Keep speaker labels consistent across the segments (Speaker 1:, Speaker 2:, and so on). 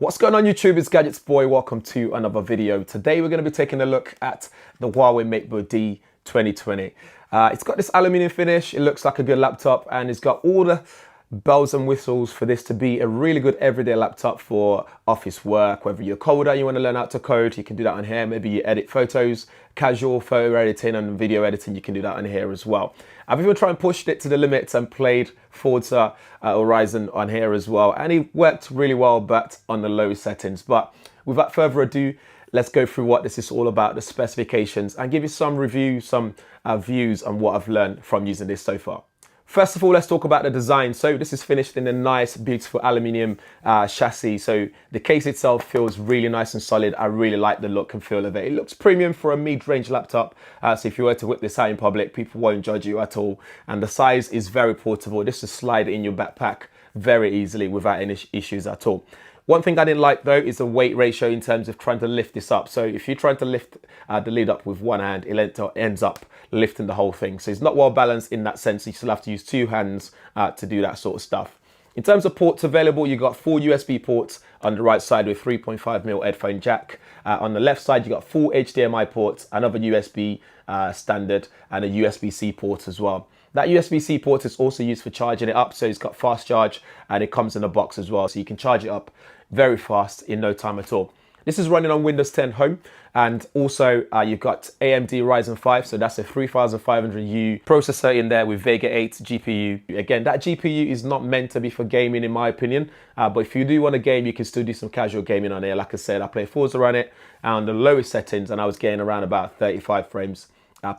Speaker 1: What's going on YouTube? It's Gadgets Boy. Welcome to another video. Today we're going to be taking a look at the Huawei MateBook D 2020. It's got this aluminium finish. It looks like a good laptop and it's got all the bells and whistles for this to be a really good everyday laptop for office work. Whether you're a coder, you want to learn how to code, you can do that on here. Maybe you edit photos, casual photo editing and video editing, you can do that on here as well. I've even tried and pushed it to the limits and played Forza or Ryzen on here as well, and it worked really well, but on the low settings. But without further ado, let's go through what this is all about, the specifications, and give you some reviews, some views on what I've learned from using this so far. First of all, let's talk about the design. So this is finished in a nice, beautiful aluminium chassis. So the case itself feels really nice and solid. I really like the look and feel of it. It looks premium for a mid-range laptop. So if you were to whip this out in public, people won't judge you at all. And the size is very portable. This is slide in your backpack very easily without any issues at all. One thing I didn't like though is the weight ratio in terms of trying to lift this up. So if you're trying to lift the lid up with one hand, it ends up lifting the whole thing. So it's not well balanced in that sense. You still have to use two hands to do that sort of stuff. In terms of ports available, you've got 4 USB ports on the right side with 3.5mm headphone jack. On the left side, you've got 4 HDMI ports, another USB standard and a USB-C port as well. That USB-C port is also used for charging it up, so it's got fast charge and it comes in a box as well, so you can charge it up very fast in no time at all. This is running on Windows 10 Home, and also you've got AMD Ryzen 5, so that's a 3500U processor in there with Vega 8 GPU. Again, that GPU is not meant to be for gaming in my opinion, but if you do want to game, you can still do some casual gaming on here. Like I said, I play Forza on it on the lowest settings and I was getting around about 35 frames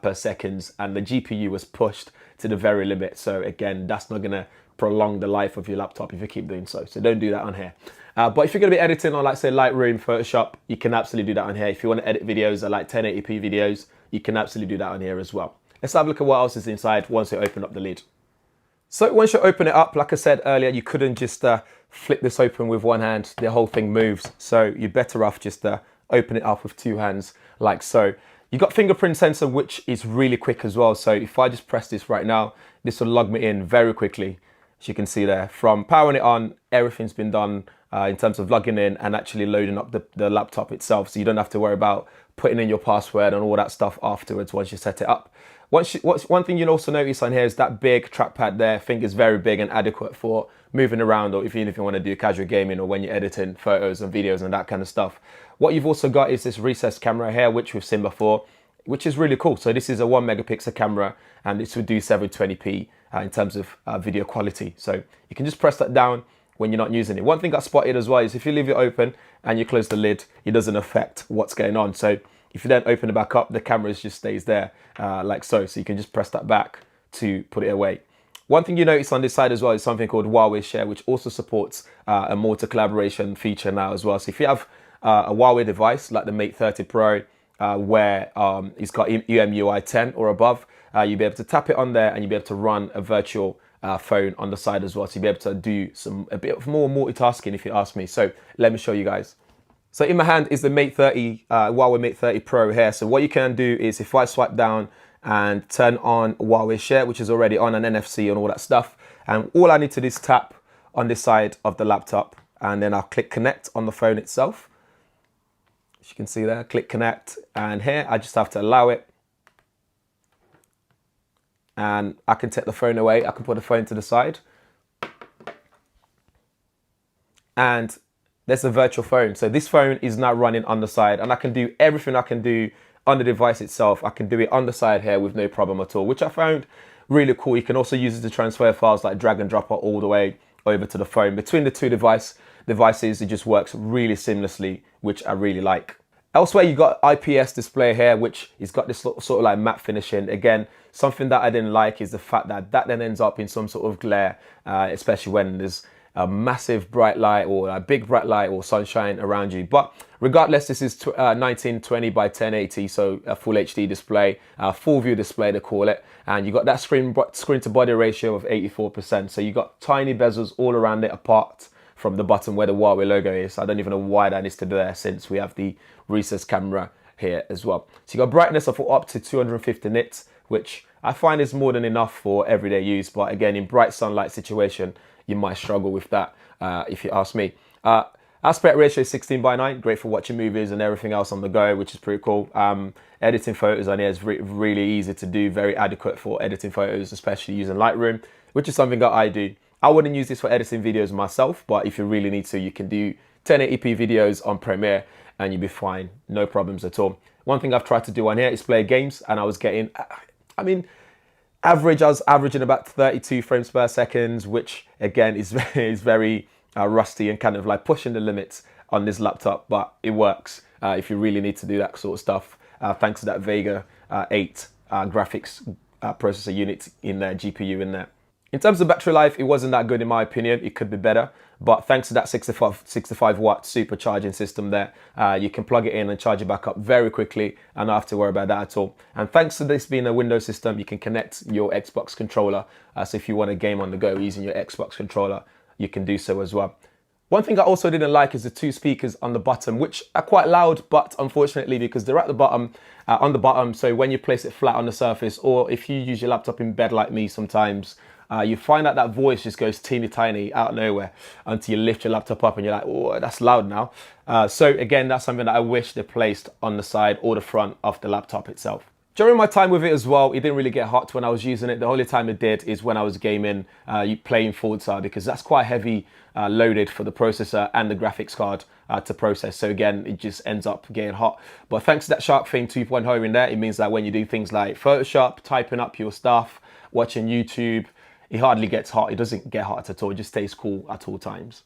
Speaker 1: per second, and the GPU was pushed to the very limit. So again, that's not gonna prolong the life of your laptop if you keep doing so. So don't do that on here. But if you're gonna be editing on, like say Lightroom, Photoshop, you can absolutely do that on here. If you want to edit videos like 1080p videos, you can absolutely do that on here as well. Let's have a look at what else is inside once you open up the lid. So once you open it up, like I said earlier, you couldn't just flip this open with one hand. The whole thing moves. So you're better off just open it up with two hands like so. You've got fingerprint sensor, which is really quick as well. So if I just press this right now, this will log me in very quickly. As you can see there, from powering it on, everything's been done in terms of logging in and actually loading up the laptop itself. So you don't have to worry about putting in your password and all that stuff afterwards once you set it up. One thing you'll also notice on here is that big trackpad there. I think is very big and adequate for moving around, or if you want to do casual gaming or when you're editing photos and videos and that kind of stuff. What you've also got is this recessed camera here, which we've seen before, which is really cool. So this is a 1 megapixel camera and this would do 720p in terms of video quality. So you can just press that down when you're not using it. One thing I spotted as well is if you leave it open and you close the lid, it doesn't affect what's going on. So if you then open it back up, the camera just stays there like so. So you can just press that back to put it away. One thing you notice on this side as well is something called Huawei Share, which also supports a multi collaboration feature now as well. So if you have a Huawei device like the Mate 30 Pro, where it's got UMUI 10 or above, you'll be able to tap it on there and you'll be able to run a virtual phone on the side as well. So you'll be able to do a bit more multitasking if you ask me. So let me show you guys. So in my hand is the Mate 30, Huawei Mate 30 Pro here. So what you can do is if I swipe down and turn on Huawei Share, which is already on an NFC and all that stuff, and all I need to do is tap on this side of the laptop and then I'll click connect on the phone itself. As you can see there, click connect, and here I just have to allow it and I can take the phone away. I can put the phone to the side and there's a virtual phone. So this phone is now running on the side and I can do everything I can do on the device itself. I can do it on the side here with no problem at all, which I found really cool. You can also use it to transfer files like drag and drop all the way over to the phone. Between the two devices, it just works really seamlessly, which I really like. Elsewhere, you got IPS display here, which has got this sort of like matte finishing. Again, something that I didn't like is the fact that then ends up in some sort of glare, especially when there's a massive bright light or a big bright light or sunshine around you. But regardless, this is 1920 by 1080, so a full HD display, full view display they call it, and you got that screen to body ratio of 84%. So you got tiny bezels all around it apart from the bottom where the Huawei logo is. I don't even know why that is to there since we have the recessed camera here as well. So you got brightness of up to 250 nits, which I find is more than enough for everyday use. But again, in bright sunlight situation, you might struggle with that if you ask me. Aspect ratio is 16:9, great for watching movies and everything else on the go, which is pretty cool. Editing photos on here is really easy to do, very adequate for editing photos, especially using Lightroom, which is something that I do. I wouldn't use this for editing videos myself, but if you really need to, you can do 1080p videos on Premiere and you'll be fine, no problems at all. One thing I've tried to do on here is play games, and I was getting, I was averaging about 32 frames per second, which again is very rusty and kind of like pushing the limits on this laptop, but it works if you really need to do that sort of stuff. Thanks to that Vega 8 graphics processor unit in there, GPU in there. In terms of battery life, it wasn't that good in my opinion. It could be better, but thanks to that 65 watt supercharging system there, you can plug it in and charge it back up very quickly and not have to worry about that at all. And thanks to this being a Windows system, you can connect your Xbox controller. So if you want a game on the go using your Xbox controller, you can do so as well. One thing I also didn't like is the two speakers on the bottom, which are quite loud, but unfortunately, because they're at the bottom, on the bottom, so when you place it flat on the surface, or if you use your laptop in bed like me sometimes, you find that voice just goes teeny tiny out of nowhere until you lift your laptop up and you're like, oh, that's loud now. So again, that's something that I wish they placed on the side or the front of the laptop itself. During my time with it as well, it didn't really get hot when I was using it. The only time it did is when I was gaming, playing Forza, because that's quite heavy loaded for the processor and the graphics card to process. So again, it just ends up getting hot. But thanks to that SharkFin 2.0 in there, it means that when you do things like Photoshop, typing up your stuff, watching YouTube, it hardly gets hot. It doesn't get hot at all. It just stays cool at all times.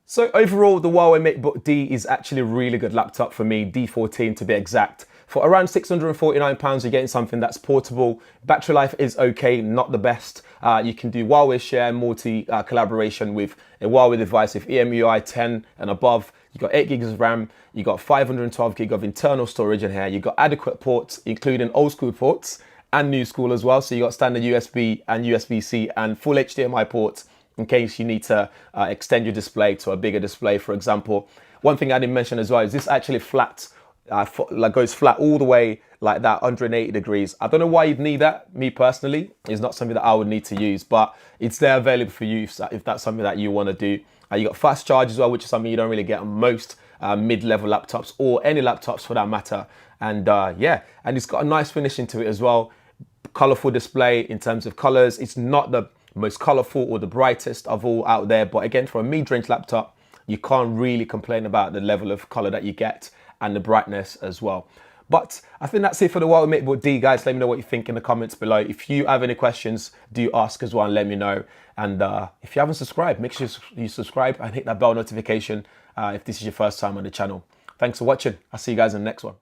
Speaker 1: So overall, the Huawei MateBook D is actually a really good laptop for me, D14 to be exact. For around £649, you're getting something that's portable. Battery life is okay, not the best. You can do Huawei Share multi-collaboration with a Huawei device with EMUI 10 and above. You've got 8 gigs of RAM, you've got 512 gig of internal storage in here. You've got adequate ports, including old school ports and new school as well. So you've got standard USB and USB-C and full HDMI ports in case you need to extend your display to a bigger display, for example. One thing I didn't mention as well is this actually flat, goes flat all the way like that, 180 degrees. I don't know why you'd need that. Me personally, it's not something that I would need to use, but it's there available for you if that's something that you want to do. You got fast charge as well, which is something you don't really get on most mid-level laptops or any laptops for that matter. And yeah, and it's got a nice finish into it as well. Colorful display in terms of colors. It's not the most colorful or the brightest of all out there, but again, for a mid-range laptop, you can't really complain about the level of color that you get and the brightness as well. But I think that's it for the Huawei MateBook D, guys. Let me know what you think in the comments below. If you have any questions, do ask as well and let me know. And if you haven't subscribed, make sure you subscribe and hit that bell notification if this is your first time on the channel. Thanks for watching. I'll see you guys in the next one.